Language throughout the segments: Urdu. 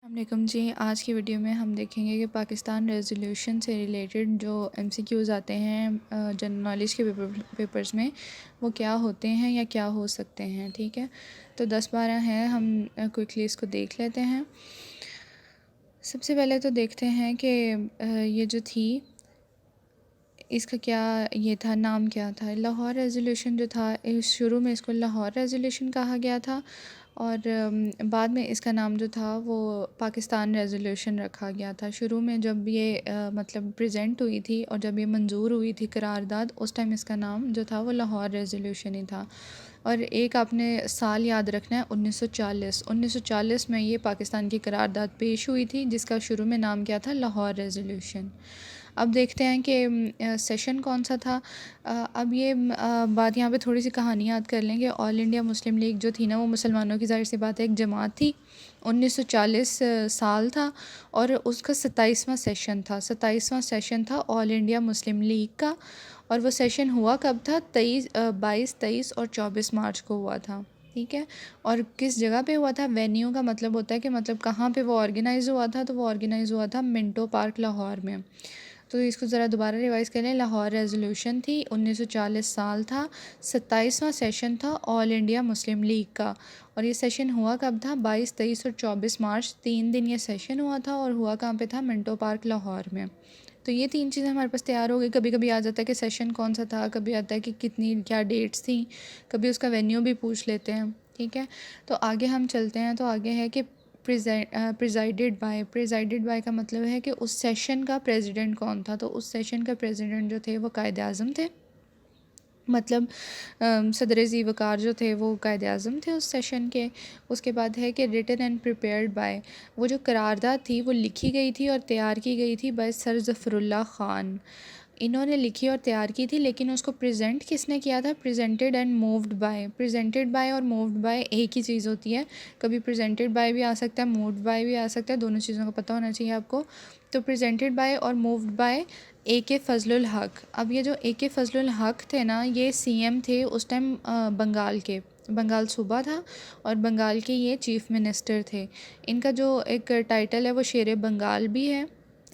السلام علیکم جی، آج کی ویڈیو میں ہم دیکھیں گے کہ پاکستان ریزولوشن سے ریلیٹڈ جو ایم سی کیوز آتے ہیں جنرل نالج کے پیپرز میں، وہ کیا ہوتے ہیں یا کیا ہو سکتے ہیں. ٹھیک ہے، تو 10-12 ہیں، ہم کوئکلی اس کو دیکھ لیتے ہیں. سب سے پہلے تو دیکھتے ہیں کہ یہ جو تھی اس کا کیا یہ تھا، نام کیا تھا. لاہور ریزولوشن جو تھا، شروع میں اس کو لاہور ریزولوشن کہا گیا تھا، اور بعد میں اس کا نام جو تھا وہ پاکستان ریزولوشن رکھا گیا تھا. شروع میں جب یہ مطلب پریزنٹ ہوئی تھی اور جب یہ منظور ہوئی تھی قرارداد، اس ٹائم اس کا نام جو تھا وہ لاہور ریزولوشن ہی تھا. اور ایک آپ نے سال یاد رکھنا ہے، 1940 میں یہ پاکستان کی قرارداد پیش ہوئی تھی، جس کا شروع میں نام کیا تھا، لاہور ریزولوشن. اب دیکھتے ہیں کہ سیشن کون سا تھا. اب یہ بات یہاں پہ تھوڑی سی کہانی یاد کر لیں کہ آل انڈیا مسلم لیگ جو تھی نا، وہ مسلمانوں کی ظاہر سی بات ہے ایک جماعت تھی. 1940 سال تھا اور اس کا 27واں سیشن تھا. 27واں سیشن تھا آل انڈیا مسلم لیگ کا، اور وہ سیشن ہوا کب تھا؟ 22، 23 اور 24 مارچ کو ہوا تھا. ٹھیک ہے، اور کس جگہ پہ ہوا تھا؟ وینیو کا مطلب ہوتا ہے کہ مطلب کہاں پہ وہ آرگنائز ہوا تھا. تو وہ آرگنائز ہوا تھا منٹو پارک لاہور میں. تو اس کو ذرا دوبارہ ریوائز کر لیں. لاہور ریزولوشن تھی، 1940 سال تھا، 27واں سیشن تھا آل انڈیا مسلم لیگ کا. اور یہ سیشن ہوا کب تھا؟ 22، 23 اور 24 مارچ، 3 دن یہ سیشن ہوا تھا، اور ہوا کہاں پہ تھا؟ منٹو پارک لاہور میں. تو یہ 3 چیزیں ہمارے پاس تیار ہو گئی. کبھی کبھی آ جاتا ہے کہ سیشن کون سا تھا، کبھی آتا ہے کہ کتنی کیا ڈیٹس تھیں، کبھی اس کا وینیو بھی پوچھ لیتے ہیں. ٹھیک ہے، تو آگے ہم چلتے ہیں. تو آگے ہے کہ پریزائڈڈ بائی کا مطلب ہے کہ اس سیشن کا پریزیڈنٹ کون تھا. تو اس سیشن کا پریزیڈنٹ جو تھے وہ قائد اعظم تھے. مطلب صدر ذی وقار جو تھے وہ قائد اعظم تھے اس سیشن کے. اس کے بعد ہے کہ ریٹن اینڈ پریپیئرڈ بائی، وہ جو قرارداد تھی وہ لکھی گئی تھی اور تیار کی گئی تھی بائی سر ظفر اللہ خان. انہوں نے لکھی اور تیار کی تھی، لیکن اس کو پریزنٹ کس نے کیا تھا؟ Presented and moved by. Presented by اور مووڈ بائی ایک ہی چیز ہوتی ہے. کبھی پریزنٹڈ بائی بھی آ سکتا ہے، مووڈ بائی بھی آ سکتا ہے، دونوں چیزوں کا پتہ ہونا چاہیے آپ کو. تو پریزنٹڈ بائی اور مووڈ بائی اے کے فضل الحق. اب یہ جو اے کے فضل الحق تھے نا، یہ سی ایم تھے اس ٹائم بنگال صوبہ تھا، اور بنگال کے یہ چیف منسٹر تھے. ان کا جو ایک ٹائٹل ہے وہ شیر بنگال بھی ہے،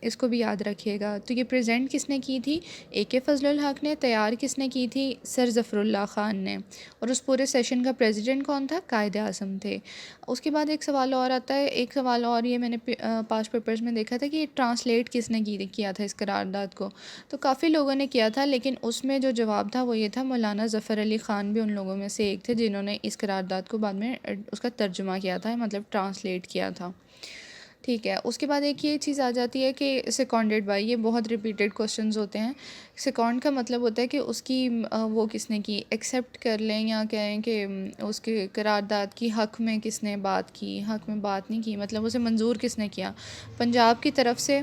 اس کو بھی یاد رکھیے گا. تو یہ پریزنٹ کس نے کی تھی؟ اے کے فضل الحق نے. تیار کس نے کی تھی؟ سر ظفر اللہ خان نے. اور اس پورے سیشن کا پریزیڈنٹ کون تھا؟ قائد اعظم تھے. اس کے بعد ایک سوال اور آتا ہے، ایک سوال اور یہ میں نے پاسٹ پیپرز میں دیکھا تھا کہ یہ ٹرانسلیٹ کس نے کیا تھا اس قرارداد کو. تو کافی لوگوں نے کیا تھا، لیکن اس میں جو جواب تھا وہ یہ تھا، مولانا ظفر علی خان بھی ان لوگوں میں سے ایک تھے جنہوں نے اس قرارداد کو بعد میں اس کا ترجمہ کیا تھا، مطلب ٹرانسلیٹ کیا تھا. ٹھیک ہے، اس کے بعد ایک یہ چیز آ جاتی ہے کہ سیکونڈڈ بائی. یہ بہت ریپیٹڈ کوشچنز ہوتے ہیں. سیکونڈ کا مطلب ہوتا ہے کہ اس کی وہ کس نے کی، ایکسیپٹ کر لیں یا کہیں کہ اس کے قرارداد کی حق میں کس نے بات کی. حق میں بات نہیں کی، مطلب اسے منظور کس نے کیا. پنجاب کی طرف سے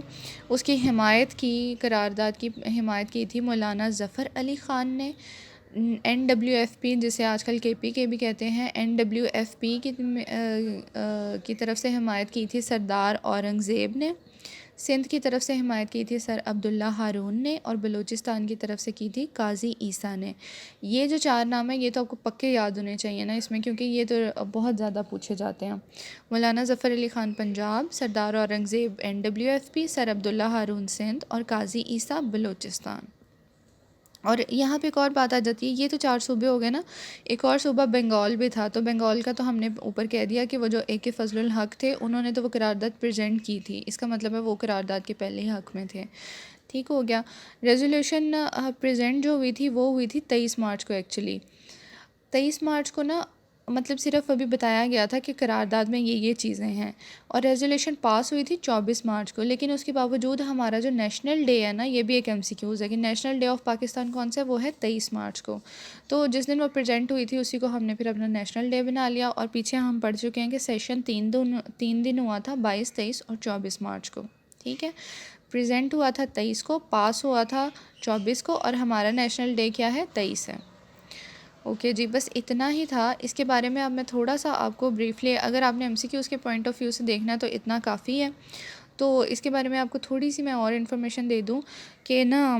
اس کی حمایت کی، قرارداد کی حمایت کی تھی مولانا ظفر علی خان نے. NWFP جسے آج کل KP کے بھی کہتے ہیں، NWFP کی طرف سے حمایت کی تھی سردار اورنگزیب نے. سندھ کی طرف سے حمایت کی تھی سر عبداللہ ہارون نے، اور بلوچستان کی طرف سے کی تھی قاضی عیسیٰ نے. یہ جو 4 نام ہیں یہ تو آپ کو پکے یاد ہونے چاہیے نا اس میں، کیونکہ یہ تو بہت زیادہ پوچھے جاتے ہیں. مولانا ظفر علی خان پنجاب، سردار اورنگزیب NWFP، سر عبداللہ ہارون سندھ، اور قاضی عیسیٰ بلوچستان. اور یہاں پہ ایک اور بات آ جاتی ہے، یہ تو 4 صوبے ہو گئے نا، ایک اور صوبہ بنگال بھی تھا. تو بنگال کا تو ہم نے اوپر کہہ دیا کہ وہ جو اے کے فضل الحق تھے انہوں نے تو وہ قرارداد پریزنٹ کی تھی، اس کا مطلب ہے وہ قرارداد کے پہلے ہی حق میں تھے. ٹھیک ہو گیا. ریزولوشن پریزنٹ جو ہوئی تھی وہ ہوئی تھی 23 مارچ کو. ایکچولی 23 مارچ کو نا، مطلب صرف ابھی بتایا گیا تھا کہ قرارداد میں یہ چیزیں ہیں، اور ریزولوشن پاس ہوئی تھی 24 مارچ کو. لیکن اس کے باوجود ہمارا جو نیشنل ڈے ہے نا، یہ بھی ایک MCQز ہے کہ نیشنل ڈے آف پاکستان کون سا ہے، وہ ہے 23 مارچ کو. تو جس دن وہ پریزنٹ ہوئی تھی اسی کو ہم نے پھر اپنا نیشنل ڈے بنا لیا. اور پیچھے ہم پڑھ چکے ہیں کہ سیشن 3 دن ہوا تھا، 22، 23 اور 24 مارچ کو. ٹھیک ہے، پریزنٹ ہوا تھا 23 کو، پاس ہوا تھا 24 کو، اور ہمارا نیشنل ڈے کیا ہے؟ 23 ہے. اوکے جی، بس اتنا ہی تھا. اس کے بارے میں اب میں تھوڑا سا آپ کو بریفلی، اگر آپ نے MCQs کے پوائنٹ آف ویو سے دیکھنا تو اتنا کافی ہے. تو اس کے بارے میں آپ کو تھوڑی سی میں اور انفارمیشن دے دوں کہ نا،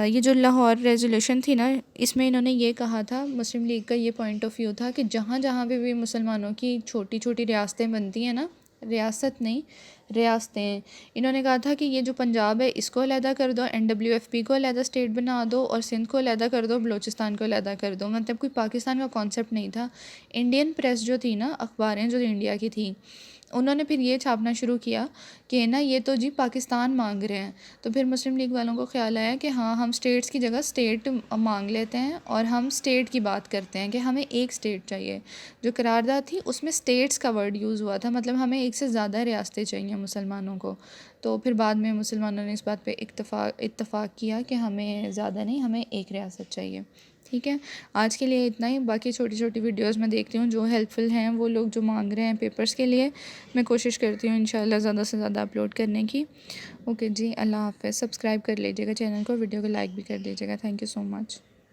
یہ جو لاہور ریزولوشن تھی نا، اس میں انہوں نے یہ کہا تھا، مسلم لیگ کا یہ پوائنٹ آف ویو تھا کہ جہاں جہاں بھی مسلمانوں کی چھوٹی چھوٹی ریاستیں بنتی ہیں نا، ریاست نہیں ریاستیں. انہوں نے کہا تھا کہ یہ جو پنجاب ہے اس کو علیحدہ کر دو, NWFP کو علیحدہ اسٹیٹ بنا دو, اور سندھ کو علیحدہ کر دو, بلوچستان کو علیحدہ کر دو. مطلب کوئی پاکستان کا کانسیپٹ نہیں تھا. انڈین پریس جو تھی نا, اخباریں جو انڈیا کی تھیں, انہوں نے پھر یہ چھاپنا شروع کیا کہ نا یہ تو جی پاکستان مانگ رہے ہیں. تو پھر مسلم لیگ والوں کو خیال آیا کہ ہاں ہم اسٹیٹس کی جگہ اسٹیٹ مانگ لیتے ہیں, اور ہم اسٹیٹ کی بات کرتے ہیں کہ ہمیں ایک اسٹیٹ چاہیے. جو قرارداد تھی اس میں اسٹیٹس کا ورڈ یوز ہوا تھا, مطلب ہمیں ایک سے زیادہ ریاستیں چاہیے مسلمانوں کو. تو پھر بعد میں مسلمانوں نے اس بات پہ اتفاق کیا کہ ہمیں زیادہ نہیں, ہمیں ایک ریاست چاہیے. ٹھیک ہے, آج کے لیے اتنا ہی. باقی چھوٹی چھوٹی ویڈیوز میں دیکھتی ہوں جو ہیلپ فل ہیں, وہ لوگ جو مانگ رہے ہیں پیپرز کے لیے, میں کوشش کرتی ہوں انشاءاللہ زیادہ سے زیادہ اپلوڈ کرنے کی. اوکے جی, اللہ حافظ. سبسکرائب کر لیجیے گا چینل کو, ویڈیو کو لائک بھی کر دیجیے گا. Thank you so much.